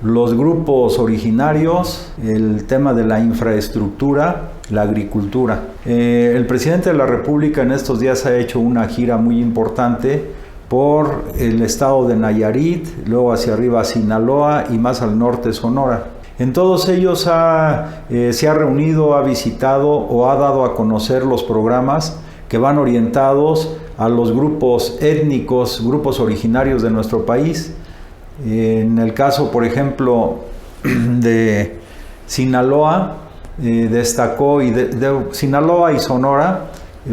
los grupos originarios, el tema de la infraestructura, la agricultura. El presidente de la República en estos días ha hecho una gira muy importante por el estado de Nayarit, luego hacia arriba Sinaloa y más al norte Sonora. En todos ellos se ha reunido, ha visitado o ha dado a conocer los programas que van orientados a los grupos étnicos, grupos originarios de nuestro país. En el caso, por ejemplo, de Sinaloa, destacó, y de Sinaloa y Sonora,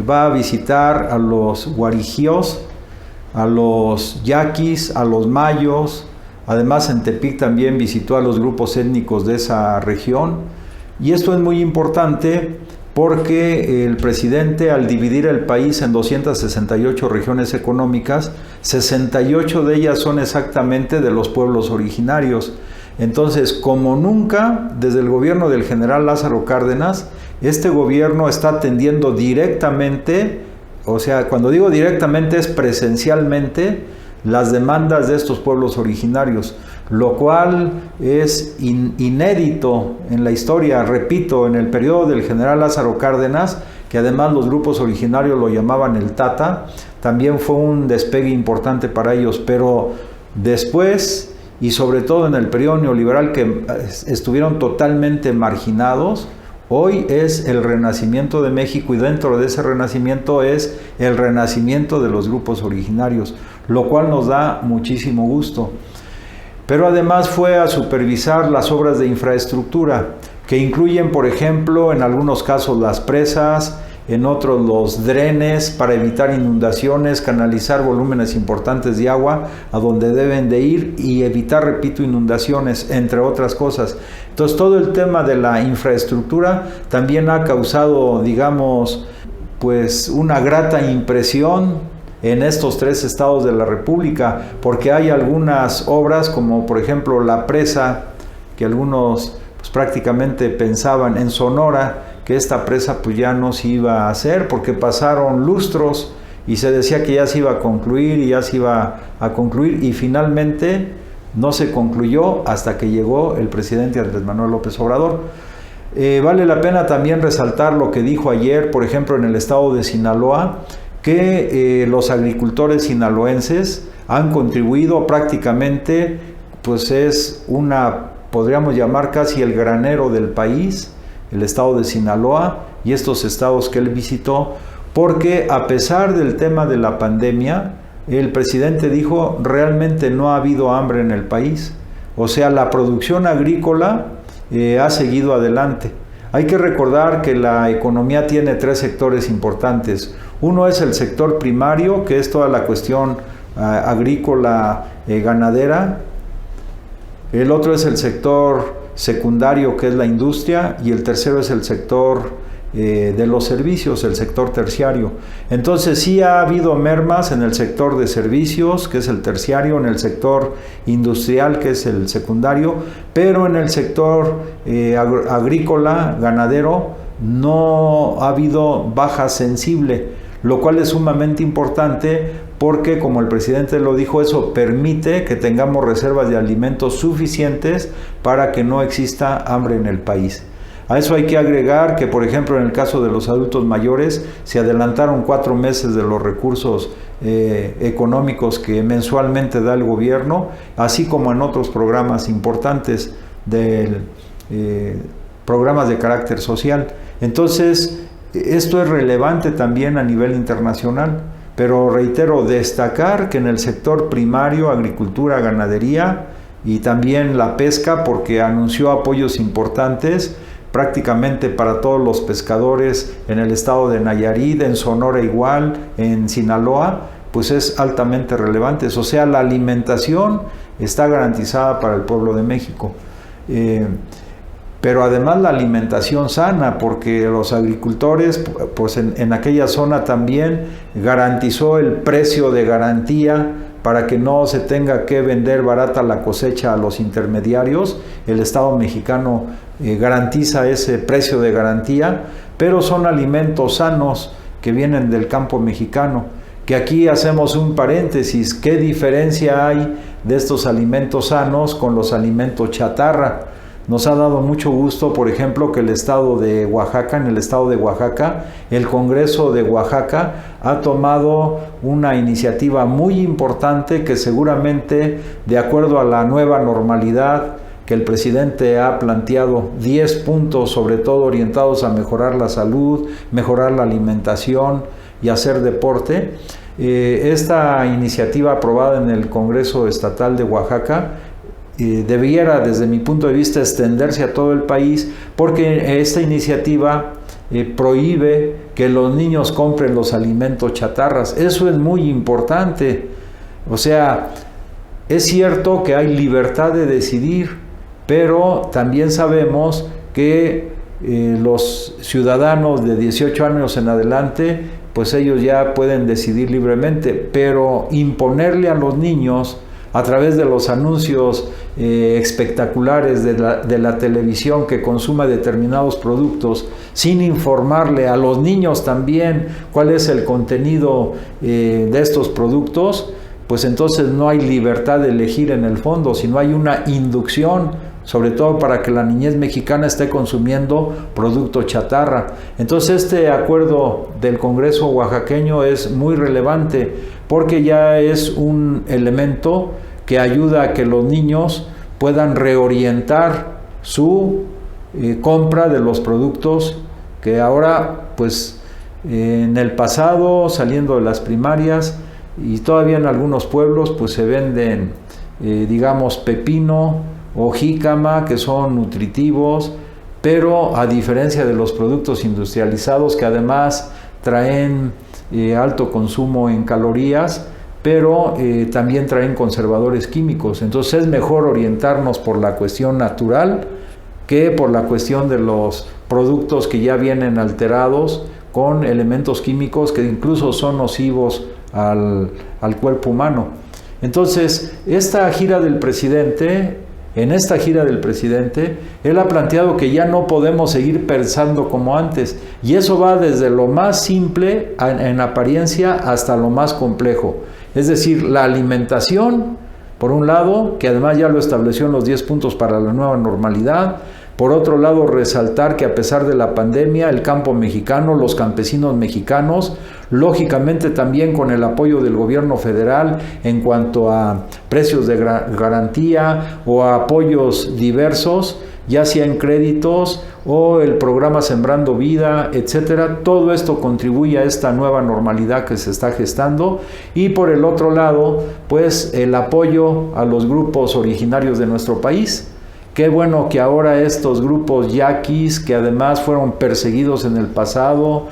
va a visitar a los guarijíos, a los yaquis, a los mayos. Además, en Tepic también visitó a los grupos étnicos de esa región. Y esto es muy importante porque el presidente, al dividir el país en 268 regiones económicas, 68 de ellas son exactamente de los pueblos originarios. Entonces, como nunca, desde el gobierno del general Lázaro Cárdenas, este gobierno está atendiendo directamente, o sea, cuando digo directamente es presencialmente, las demandas de estos pueblos originarios, lo cual es inédito en la historia. Repito, en el periodo del general Lázaro Cárdenas, que además los grupos originarios lo llamaban el Tata, también fue un despegue importante para ellos, pero después, y sobre todo en el periodo neoliberal, que estuvieron totalmente marginados, hoy es el renacimiento de México, y dentro de ese renacimiento es el renacimiento de los grupos originarios, lo cual nos da muchísimo gusto. Pero además fue a supervisar las obras de infraestructura, que incluyen, por ejemplo, en algunos casos las presas, en otros los drenes para evitar inundaciones, canalizar volúmenes importantes de agua a donde deben de ir y evitar, repito, inundaciones, entre otras cosas. Entonces, todo el tema de la infraestructura también ha causado, digamos, pues una grata impresión en estos tres estados de la República, porque hay algunas obras, como por ejemplo la presa, que algunos pues prácticamente pensaban en Sonora, que esta presa pues ya no se iba a hacer, porque pasaron lustros y se decía que ya se iba a concluir y ya se iba a concluir, y finalmente no se concluyó hasta que llegó el presidente Andrés Manuel López Obrador. Vale la pena también resaltar lo que dijo ayer, por ejemplo, en el estado de Sinaloa, que los agricultores sinaloenses han contribuido prácticamente, pues es podríamos llamar casi el granero del país, el estado de Sinaloa y estos estados que él visitó, porque a pesar del tema de la pandemia, el presidente dijo, realmente no ha habido hambre en el país. O sea, la producción agrícola ha seguido adelante. Hay que recordar que la economía tiene tres sectores importantes. Uno es el sector primario, que es toda la cuestión agrícola, ganadera. El otro es el sector secundario, que es la industria, y el tercero es el sector de los servicios, el sector terciario. Entonces sí ha habido mermas en el sector de servicios, que es el terciario, en el sector industrial, que es el secundario, pero en el sector agrícola, ganadero, no ha habido baja sensible, lo cual es sumamente importante porque, como el presidente lo dijo, eso permite que tengamos reservas de alimentos suficientes para que no exista hambre en el país. A eso hay que agregar que, por ejemplo, en el caso de los adultos mayores, se adelantaron 4 meses de los recursos económicos que mensualmente da el gobierno, así como en otros programas importantes programas de carácter social. Entonces, esto es relevante también a nivel internacional, pero reitero, destacar que en el sector primario, agricultura, ganadería y también la pesca, porque anunció apoyos importantes prácticamente para todos los pescadores en el estado de Nayarit, en Sonora igual, en Sinaloa, pues es altamente relevante. O sea, la alimentación está garantizada para el pueblo de México. Pero además la alimentación sana, porque los agricultores, pues en aquella zona también garantizó el precio de garantía para que no se tenga que vender barata la cosecha a los intermediarios. El Estado mexicano garantiza ese precio de garantía, pero son alimentos sanos que vienen del campo mexicano. Que aquí hacemos un paréntesis, ¿qué diferencia hay de estos alimentos sanos con los alimentos chatarra. Nos ha dado mucho gusto, por ejemplo, que en el estado de Oaxaca, el Congreso de Oaxaca ha tomado una iniciativa muy importante que seguramente, de acuerdo a la nueva normalidad que el presidente ha planteado, 10 puntos sobre todo orientados a mejorar la salud, mejorar la alimentación y hacer deporte. Esta iniciativa aprobada en el Congreso Estatal de Oaxaca debiera, desde mi punto de vista, extenderse a todo el país, porque esta iniciativa prohíbe que los niños compren los alimentos chatarras. Eso es muy importante. O sea, es cierto que hay libertad de decidir, pero también sabemos que los ciudadanos de 18 años en adelante, pues ellos ya pueden decidir libremente, pero imponerle a los niños a través de los anuncios espectaculares de la televisión que consuma determinados productos, sin informarle a los niños también cuál es el contenido de estos productos, pues entonces no hay libertad de elegir en el fondo, sino hay una inducción, sobre todo para que la niñez mexicana esté consumiendo producto chatarra. Entonces este acuerdo del Congreso oaxaqueño es muy relevante, porque ya es un elemento que ayuda a que los niños puedan reorientar su compra de los productos que ahora, pues en el pasado, saliendo de las primarias y todavía en algunos pueblos, pues se venden, digamos, pepino o jícama, que son nutritivos, pero a diferencia de los productos industrializados, que además traen alto consumo en calorías, pero también traen conservadores químicos. Entonces es mejor orientarnos por la cuestión natural que por la cuestión de los productos que ya vienen alterados con elementos químicos que incluso son nocivos al cuerpo humano. Entonces, en esta gira del presidente, él ha planteado que ya no podemos seguir pensando como antes, y eso va desde lo más simple en apariencia hasta lo más complejo. Es decir, la alimentación, por un lado, que además ya lo estableció en los 10 puntos para la nueva normalidad. Por otro lado, resaltar que a pesar de la pandemia, el campo mexicano, los campesinos mexicanos, lógicamente también con el apoyo del gobierno federal en cuanto a precios de garantía o a apoyos diversos, ya sea en créditos o el programa Sembrando Vida, etcétera. Todo esto contribuye a esta nueva normalidad que se está gestando. Y por el otro lado, pues el apoyo a los grupos originarios de nuestro país. Qué bueno que ahora estos grupos yaquis, que además fueron perseguidos en el pasado,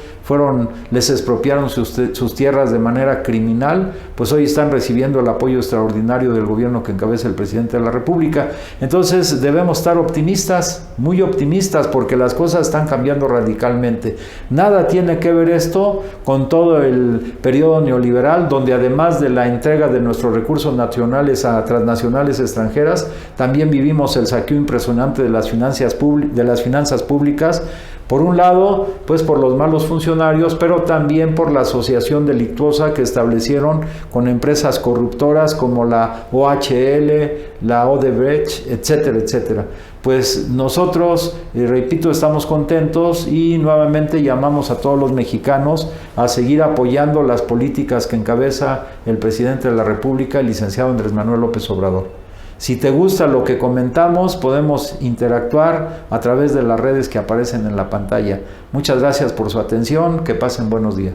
les expropiaron sus tierras de manera criminal, pues hoy están recibiendo el apoyo extraordinario del gobierno que encabeza el presidente de la República. Entonces debemos estar optimistas, muy optimistas, porque las cosas están cambiando radicalmente. Nada tiene que ver esto con todo el periodo neoliberal, donde además de la entrega de nuestros recursos nacionales a transnacionales extranjeras, también vivimos el saqueo impresionante de las finanzas públicas, por un lado, pues por los malos funcionarios, pero también por la asociación delictuosa que establecieron con empresas corruptoras como la OHL, la Odebrecht, etcétera, etcétera. Pues nosotros, repito, estamos contentos y nuevamente llamamos a todos los mexicanos a seguir apoyando las políticas que encabeza el presidente de la República, el licenciado Andrés Manuel López Obrador. Si te gusta lo que comentamos, podemos interactuar a través de las redes que aparecen en la pantalla. Muchas gracias por su atención, que pasen buenos días.